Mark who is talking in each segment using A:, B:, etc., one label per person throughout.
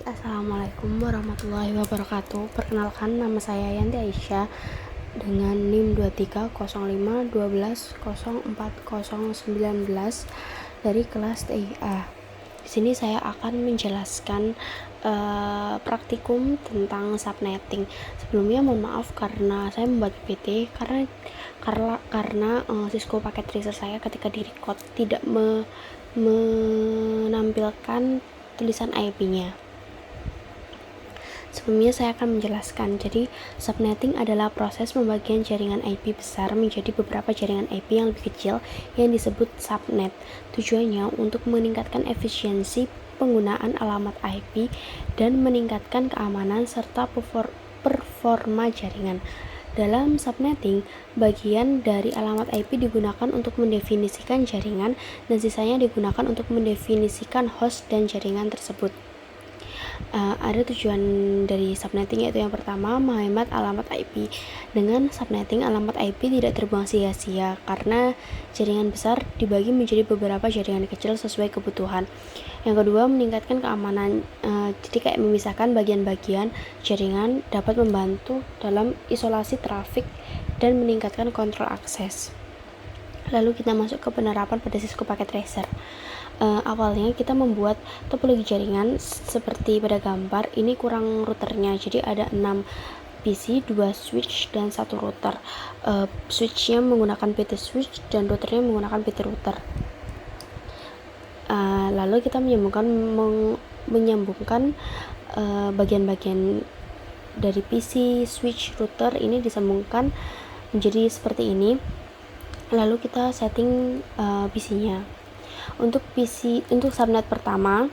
A: Baik, assalamualaikum warahmatullahi wabarakatuh. Perkenalkan, nama saya Yanti Aisyah dengan NIM 2305120419 dari kelas TIA. Di sini saya akan menjelaskan praktikum tentang subnetting. Sebelumnya mohon maaf karena saya membuat PPT karena Cisco paket tracer saya ketika direcord tidak menampilkan tulisan IP-nya. Sebelumnya saya akan menjelaskan. Jadi, subnetting adalah proses pembagian jaringan IP besar menjadi beberapa jaringan IP yang lebih kecil yang disebut subnet. Tujuannya untuk meningkatkan efisiensi penggunaan alamat IP dan meningkatkan keamanan serta performa jaringan. Dalam subnetting, bagian dari alamat IP digunakan untuk mendefinisikan jaringan dan sisanya digunakan untuk mendefinisikan host dan jaringan tersebut. Ada tujuan dari subnetting, yaitu yang pertama, menghemat alamat IP. Dengan subnetting, alamat IP tidak terbuang sia-sia karena jaringan besar dibagi menjadi beberapa jaringan kecil sesuai kebutuhan. Yang kedua, meningkatkan keamanan. Jadi kayak memisahkan bagian-bagian jaringan dapat membantu dalam isolasi trafik dan meningkatkan kontrol akses. Lalu kita masuk ke penerapan pada Cisco Packet Tracer. Awalnya kita membuat topologi jaringan seperti pada gambar. Ini kurang routernya, jadi ada 6 PC, 2 switch, dan 1 router. Switchnya menggunakan PT switch dan routernya menggunakan PT router. Lalu kita menyambungkan bagian-bagian dari PC, switch, router ini disambungkan menjadi seperti ini. Lalu kita setting PC-nya. Untuk subnet pertama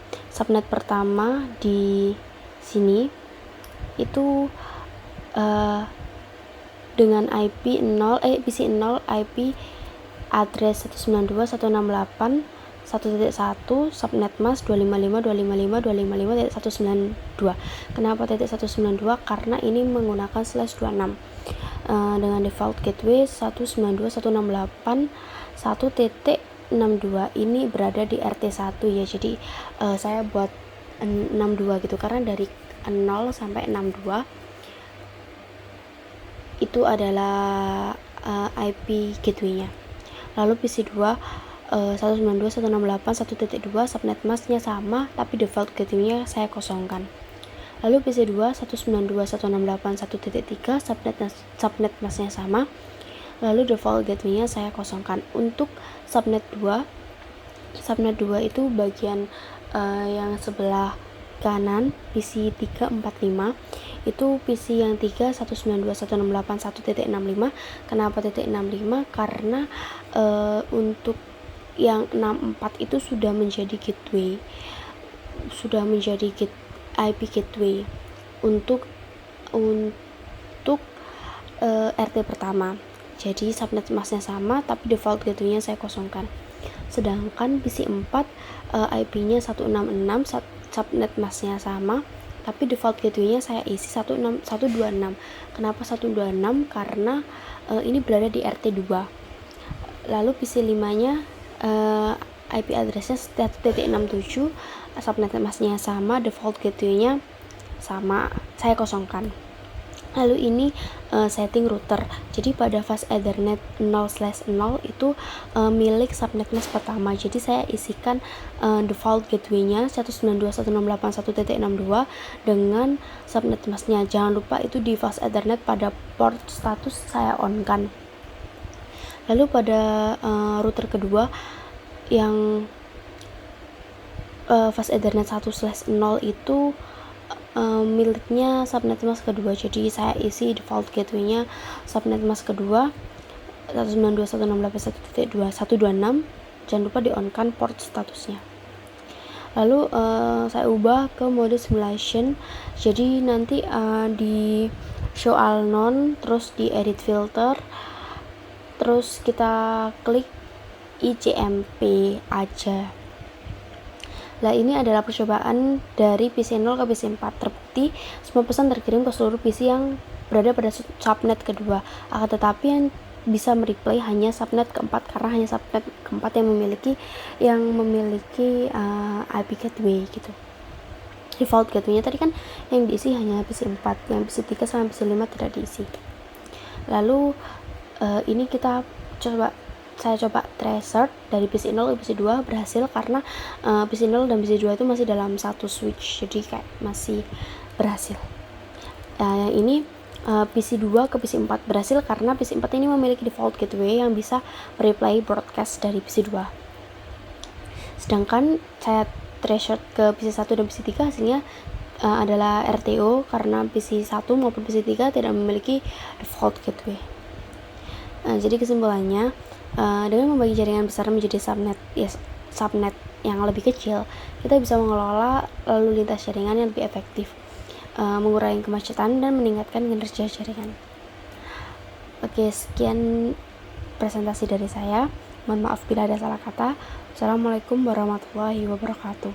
A: di sini itu dengan IP PC 0 IP address 192.168.1.1 subnet mask 255.255.255.192. Kenapa .192? Karena ini menggunakan /26 dengan default gateway 192.168.1.62 ini berada di RT1 ya. Jadi saya buat 62 gitu karena dari 0 sampai 62 itu adalah IP gateway-nya. Lalu PC2 192.168.1.2 subnet mask-nya sama tapi default gateway-nya saya kosongkan. Lalu PC2 192.168.1.3 subnet mask-nya sama, lalu default gateway-nya saya kosongkan. Untuk subnet 2 itu bagian yang sebelah kanan PC 345 itu PC yang 3 192.168.1.65. Kenapa .65? Karena untuk yang 64 itu sudah menjadi IP gateway untuk RT pertama. Jadi subnet masknya sama tapi default gateway-nya saya kosongkan. Sedangkan PC 4 IP-nya 166, subnet masknya sama tapi default gateway-nya saya isi 126. Kenapa 126? Karena ini berada di RT2. Lalu PC 5-nya IP address-nya 1.67, subnet masknya sama, default gateway-nya sama, saya kosongkan. Lalu ini setting router. Jadi pada fast Ethernet 0/0 itu milik subnet mask pertama. Jadi saya isikan default gateway-nya 192.168.1.62 dengan subnet mask-nya. Jangan lupa itu di fast Ethernet pada port status saya on-kan. Lalu pada router kedua yang fast Ethernet 1/0 itu miliknya subnet mask kedua. Jadi saya isi default gateway-nya subnet mask kedua 192.168.1.126. Jangan lupa di on-kan port statusnya. Lalu saya ubah ke mode simulation. Jadi nanti di show all none, terus di edit filter, terus kita klik ICMP aja. Nah, ini adalah percobaan dari PC 0 ke PC 4. Terbukti semua pesan terkirim ke seluruh PC yang berada pada subnet kedua. Akan tetapi yang bisa mereplay hanya subnet keempat karena hanya subnet keempat yang memiliki IP gateway gitu. default gateway-nya tadi kan yang diisi hanya PC4, yang PC3 sama PC5 tidak diisi. Lalu ini saya coba tracer dari PC0 ke PC2, berhasil karena PC0 dan PC2 itu masih dalam satu switch, jadi kayak masih berhasil. Yang ini PC2 ke PC4 berhasil karena PC4 ini memiliki default gateway yang bisa mereplay broadcast dari PC2. Sedangkan saya tracer ke PC1 dan PC3, hasilnya adalah RTO karena PC1 maupun PC3 tidak memiliki default gateway. Jadi kesimpulannya, dengan membagi jaringan besar menjadi subnet yang lebih kecil, kita bisa mengelola lalu lintas jaringan yang lebih efektif, mengurangi kemacetan dan meningkatkan kinerja jaringan. Oke, sekian presentasi dari saya. Mohon maaf bila ada salah kata. Assalamualaikum warahmatullahi wabarakatuh.